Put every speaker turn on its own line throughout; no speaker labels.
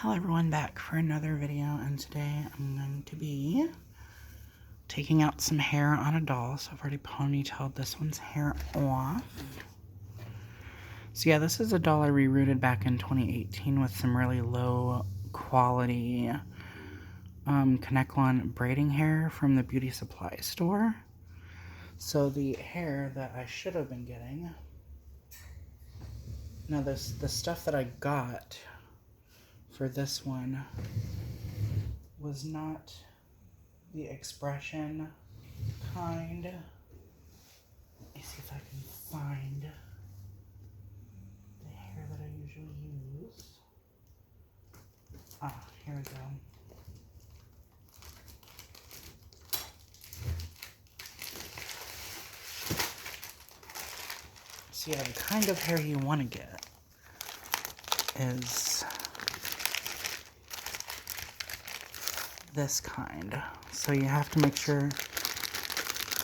Hello everyone, back for another video, and today I'm going to be taking out some hair on a doll. So I've already ponytailed this one's hair off. So yeah, this is a doll I rerooted back in 2018 with some really low quality Connect-On braiding hair from the beauty supply store. So the hair that I should have been getting, now the stuff that I got for this one was not the expression kind. Let me see if I can find the hair that I usually use. Ah, here we go. So yeah, the kind of hair you want to get is this kind. So you have to make sure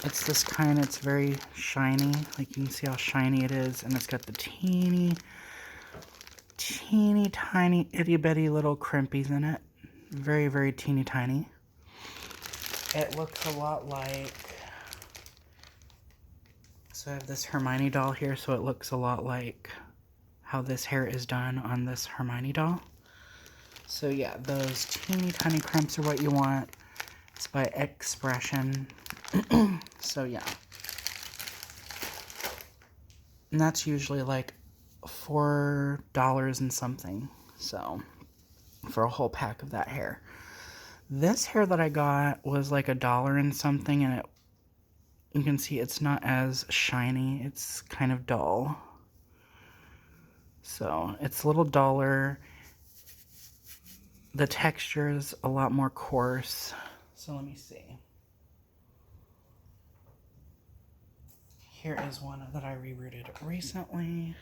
it's this kind. It's very shiny. Like, you can see how shiny it is, and it's got the teeny tiny itty bitty little crimpies in it. Very, very teeny tiny. It looks a lot like, so I have this Hermione doll here, so it looks a lot like how this hair is done on this Hermione doll. So yeah, those teeny tiny crimps are what you want. It's by Expression. So yeah. And that's usually like $4 and something. So, for a whole pack of that hair. This hair that I got was like $1 and something, and you can see it's not as shiny. It's kind of dull. So, it's a little duller. The texture is a lot more coarse. So let me see. Here is one that I rerooted recently.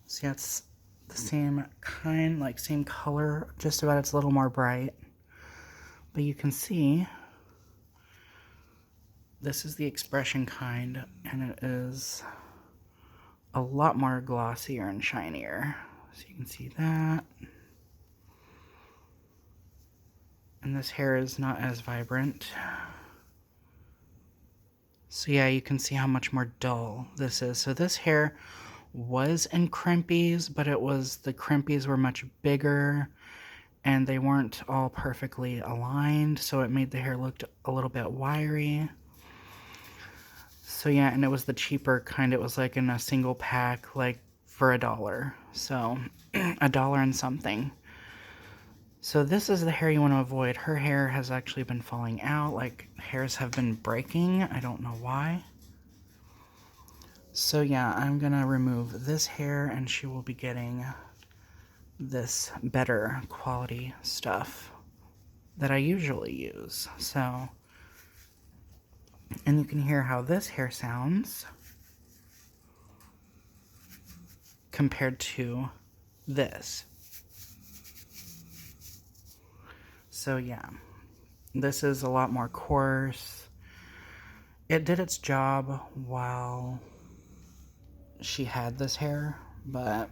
See, it's the same kind, like same color, just about. It's a little more bright. But you can see this is the Expression kind, and it is a lot more glossier and shinier. So you can see that. And this hair is not as vibrant. So yeah, you can see how much more dull this is. So this hair was in crimpies, but the crimpies were much bigger, and they weren't all perfectly aligned, so it made the hair look a little bit wiry. So yeah, and it was the cheaper kind. It was like in a single pack, like for $1. So $1 and something. So this is the hair you want to avoid. Her hair has actually been falling out, like hairs have been breaking. I don't know why. So yeah, I'm gonna remove this hair, and she will be getting this better quality stuff that I usually use. So, and you can hear how this hair sounds compared to this. So yeah, this is a lot more coarse. It did its job while she had this hair, but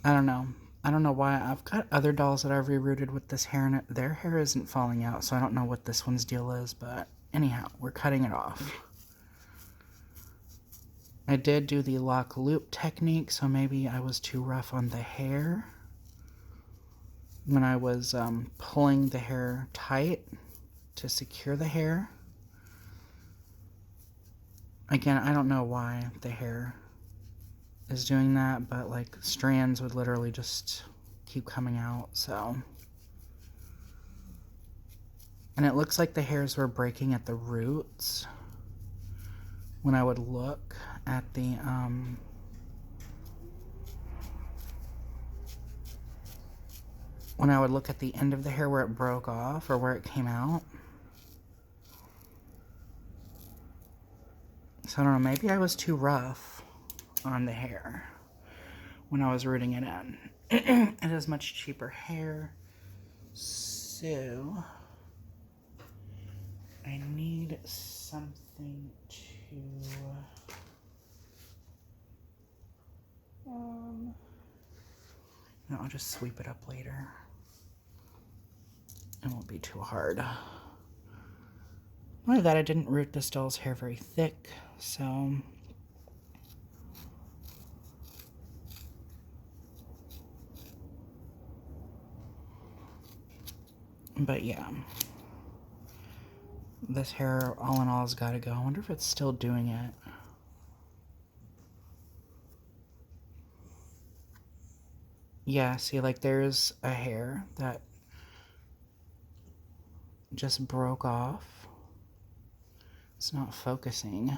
I don't know. I don't know why. I've got other dolls that I've rerooted with this hair, and their hair isn't falling out, so I don't know what this one's deal is, but anyhow, we're cutting it off. I did do the lock loop technique, so maybe I was too rough on the hair when I was pulling the hair tight to secure the hair. Again, I don't know why the hair is doing that, but like strands would literally just keep coming out. So, and it looks like the hairs were breaking at the roots when I would look at the end of the hair where it broke off or where it came out. So I don't know, maybe I was too rough on the hair when I was rooting it in. It is much cheaper hair, so I need something to No, I'll just sweep it up later. It won't be too hard. Only that I didn't root this doll's hair very thick, so... But yeah. This hair, all in all, has got to go. I wonder if it's still doing it. Yeah, see, like, there's a hair that just broke off. It's not focusing.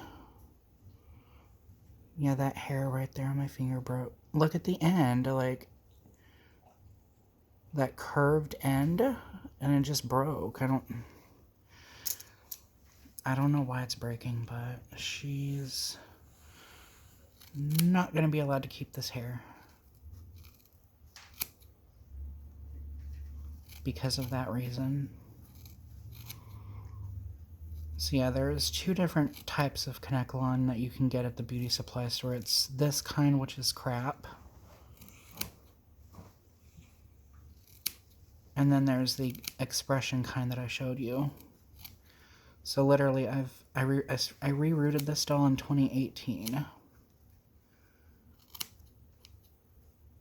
Yeah, that hair right there on my finger broke. Look at the end, like, that curved end, and it just broke. I don't know why it's breaking, but she's not going to be allowed to keep this hair because of that reason. So yeah, there's two different types of Kanekalon that you can get at the beauty supply store. It's this kind, which is crap. And then there's the expression kind that I showed you. So literally, I rerooted this doll in 2018.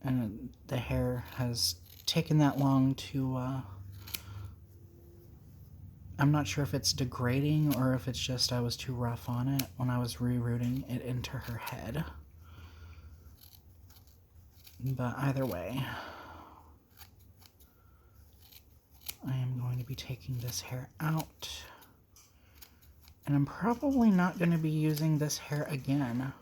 And the hair has taken that long to, I'm not sure if it's degrading or if it's just I was too rough on it when I was rerooting it into her head. But either way, I am going to be taking this hair out. And I'm probably not going to be using this hair again.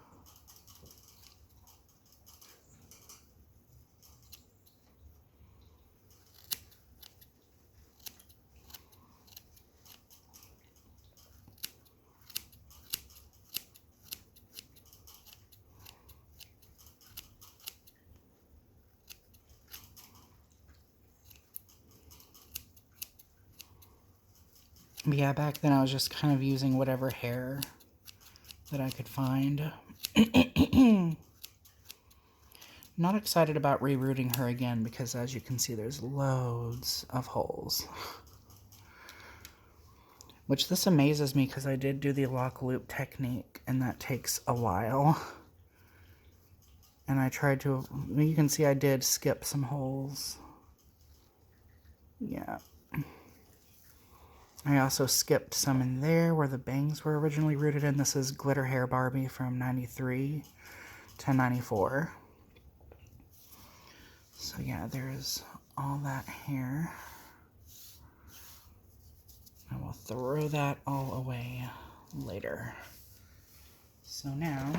But yeah, back then I was just kind of using whatever hair that I could find. Not excited about rerooting her again because, as you can see, there's loads of holes. Which this amazes me because I did do the lock loop technique and that takes a while. And I tried to, you can see I did skip some holes. Yeah. I also skipped some in there where the bangs were originally rooted in. This is Glitter Hair Barbie from 93 to 94. So yeah, there's all that hair. I will throw that all away later. So now,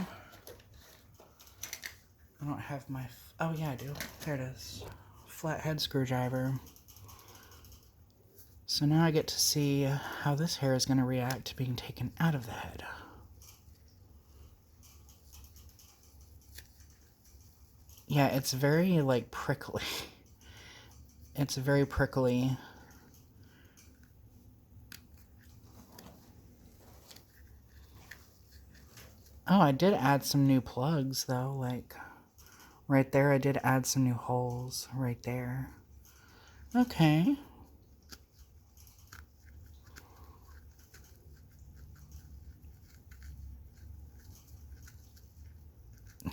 I don't have my, oh yeah I do, there it is. Flathead screwdriver. So now I get to see how this hair is going to react to being taken out of the head. Yeah, it's very, like, prickly. It's very prickly. Oh, I did add some new plugs, though. Like, right there, I did add some new holes right there. Okay.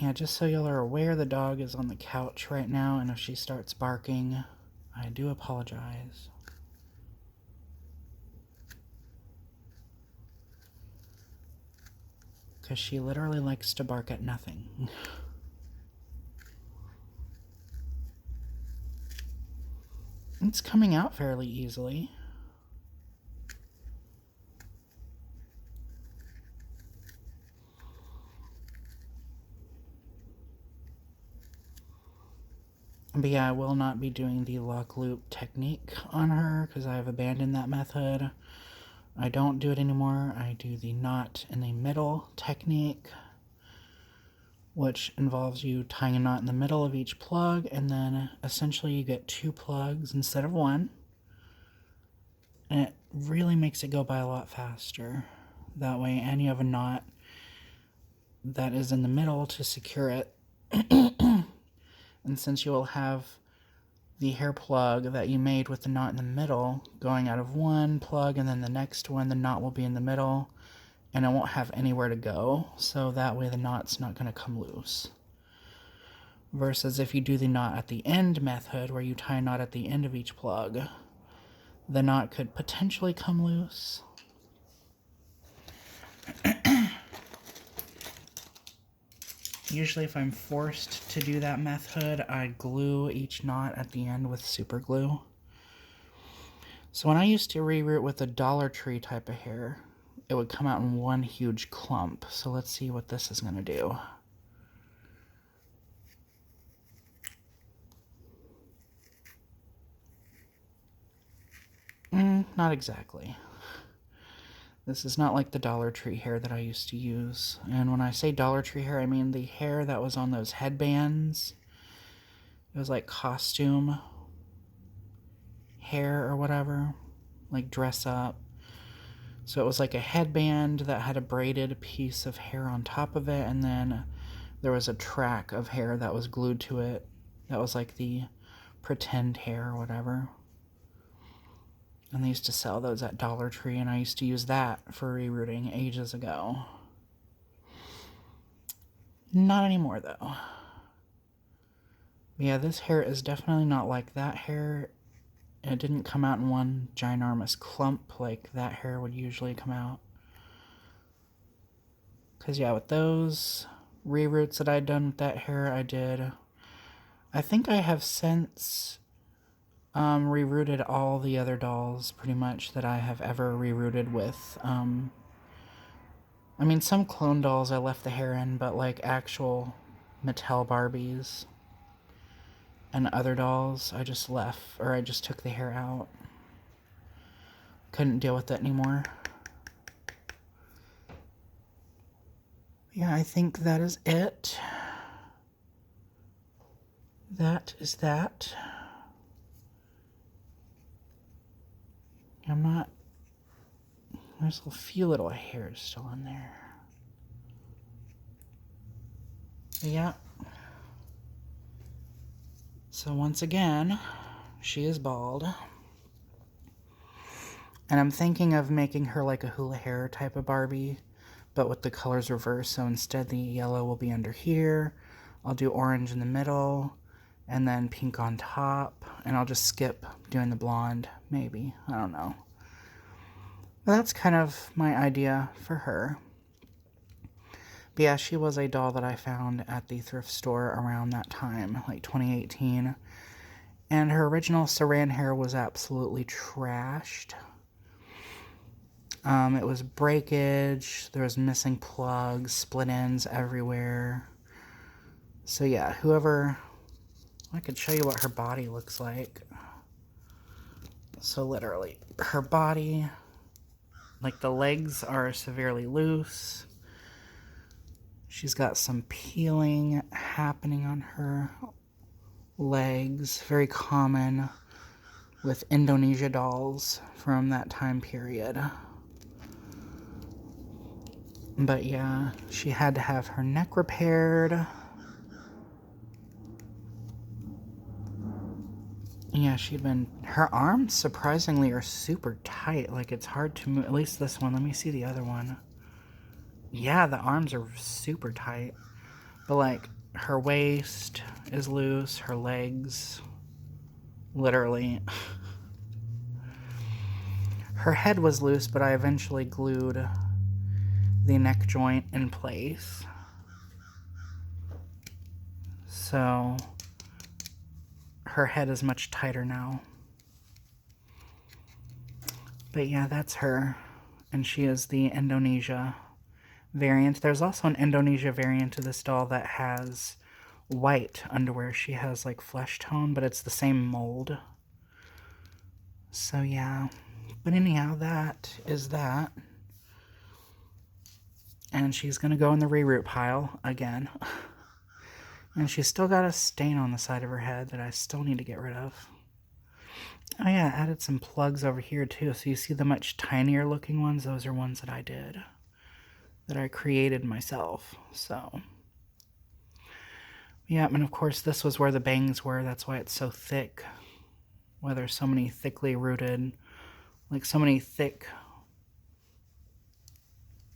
Yeah, just so y'all are aware, the dog is on the couch right now, and if she starts barking, I do apologize. Because she literally likes to bark at nothing. It's coming out fairly easily. But yeah, I will not be doing the lock loop technique on her because I have abandoned that method. I don't do it anymore. I do the knot in the middle technique, which involves you tying a knot in the middle of each plug, and then essentially you get 2 plugs instead of 1. And it really makes it go by a lot faster that way, and you have a knot that is in the middle to secure it And since you will have the hair plug that you made with the knot in the middle going out of one plug, and then the next one, the knot will be in the middle, and it won't have anywhere to go, so that way the knot's not going to come loose. Versus if you do the knot at the end method, where you tie a knot at the end of each plug, the knot could potentially come loose. Usually if I'm forced to do that method, I glue each knot at the end with super glue. So when I used to reroot with a Dollar Tree type of hair, it would come out in one huge clump. So let's see what this is going to do. Not exactly. This is not like the Dollar Tree hair that I used to use. And when I say Dollar Tree hair, I mean the hair that was on those headbands. It was like costume hair or whatever, like dress up. So it was like a headband that had a braided piece of hair on top of it, and then there was a track of hair that was glued to it. That was like the pretend hair or whatever. And they used to sell those at Dollar Tree, and I used to use that for rerooting ages ago. Not anymore, though. Yeah, this hair is definitely not like that hair. It didn't come out in one ginormous clump like that hair would usually come out. Because, yeah, with those reroots that I'd done with that hair, I think I have since rerooted all the other dolls, pretty much, that I have ever rerooted with. I mean, some clone dolls I left the hair in, but like actual Mattel Barbies and other dolls, I just left, or I just took the hair out. Couldn't deal with it anymore. Yeah, I think that is it. That is that. There's a few little hairs still in there. But yeah. So once again, she is bald. And I'm thinking of making her like a hula hair type of Barbie, but with the colors reversed. So instead the yellow will be under here. I'll do orange in the middle, and then pink on top. And I'll just skip doing the blonde, maybe. I don't know. But that's kind of my idea for her. But yeah, she was a doll that I found at the thrift store around that time, like 2018. And her original saran hair was absolutely trashed. It was breakage, there was missing plugs, split ends everywhere. So yeah, I could show you what her body looks like. So literally, her body, like the legs are severely loose. She's got some peeling happening on her legs, very common with Indonesia dolls from that time period. But yeah, she had to have her neck repaired. Yeah, her arms surprisingly are super tight, like it's hard to move, at least this one. Let me see the other one. Yeah, the arms are super tight, but like her waist is loose, her legs, literally. Her head was loose, but I eventually glued the neck joint in place. So her head is much tighter now. But yeah, that's her. And she is the Indonesia variant. There's also an Indonesia variant of this doll that has white underwear. She has like flesh tone, but it's the same mold. So yeah. But anyhow, that is that. And she's going to go in the reroot pile again. And she's still got a stain on the side of her head that I still need to get rid of. Oh yeah, I added some plugs over here too. So you see the much tinier looking ones? Those are ones that I did. That I created myself. So. Yeah, and of course this was where the bangs were. That's why it's so thick. Why there's so many thickly rooted, like so many thick,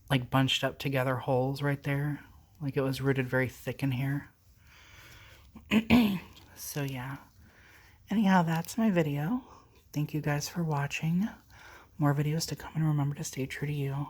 like bunched up together holes right there. Like it was rooted very thick in here. So yeah. Anyhow, that's my video. Thank you guys for watching. More videos to come, and remember to stay true to you.